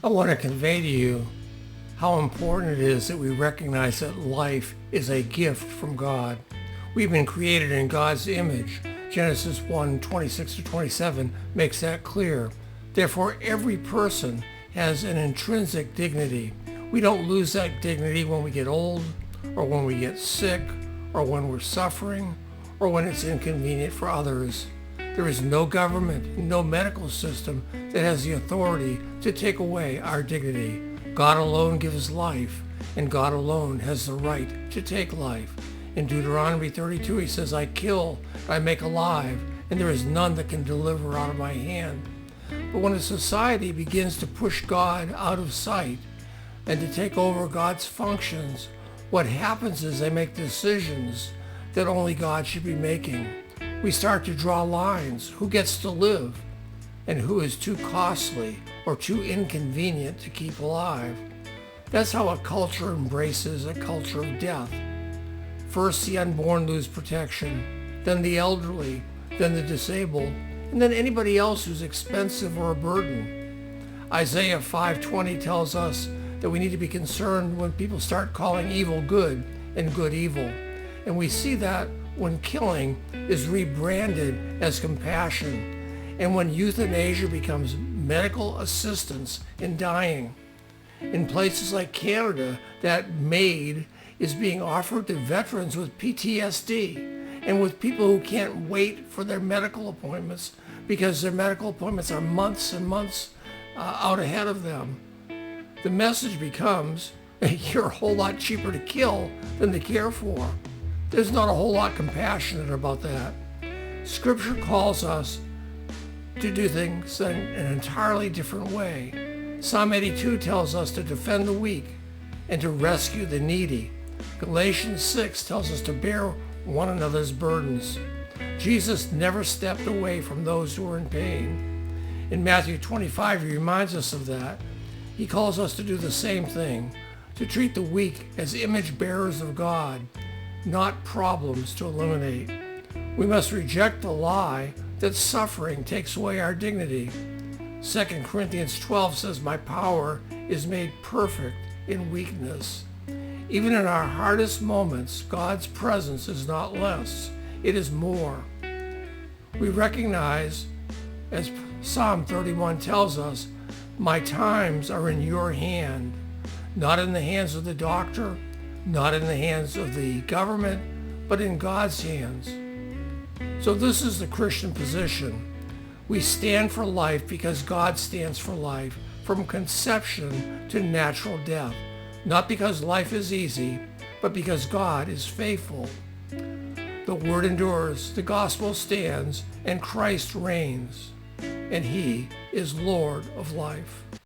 I want to convey to you how important it is that we recognize that life is a gift from God. We've been created in God's image. Genesis 1:26-27 makes that clear. Therefore, every person has an intrinsic dignity. We don't lose that dignity when we get old, or when we get sick, or when we're suffering, or when it's inconvenient for others. There is no government, no medical system that has the authority to take away our dignity. God alone gives life, and God alone has the right to take life. In Deuteronomy 32, he says, I kill, I make alive, and there is none that can deliver out of my hand. But when a society begins to push God out of sight and to take over God's functions, what happens is they make decisions that only God should be making. We start to draw lines. Who gets to live and who is too costly or too inconvenient to keep alive? That's how a culture embraces a culture of death. First, the unborn lose protection, then the elderly, then the disabled, and then anybody else who's expensive or a burden. Isaiah 5:20 tells us that we need to be concerned when people start calling evil good and good evil. And we see that when killing is rebranded as compassion, and when euthanasia becomes medical assistance in dying. In places like Canada, that Maid is being offered to veterans with PTSD and with people who can't wait for their medical appointments because their medical appointments are months and months out ahead of them. The message becomes, you're a whole lot cheaper to kill than to care for. There's not a whole lot compassionate about that. Scripture calls us to do things in an entirely different way. Psalm 82 tells us to defend the weak and to rescue the needy. Galatians 6 tells us to bear one another's burdens. Jesus never stepped away from those who were in pain. In Matthew 25, he reminds us of that. He calls us to do the same thing, to treat the weak as image bearers of God, not problems to eliminate. We must reject the lie that suffering takes away our dignity. 2 Corinthians 12 says, my power is made perfect in weakness. Even in our hardest moments, God's presence is not less, it is more. We recognize, as Psalm 31 tells us, my times are in your hand, not in the hands of the doctor, not in the hands of the government, but in God's hands. So this is the Christian position. We stand for life because God stands for life, from conception to natural death. Not because life is easy, but because God is faithful. The word endures, the gospel stands, and Christ reigns, and he is Lord of life.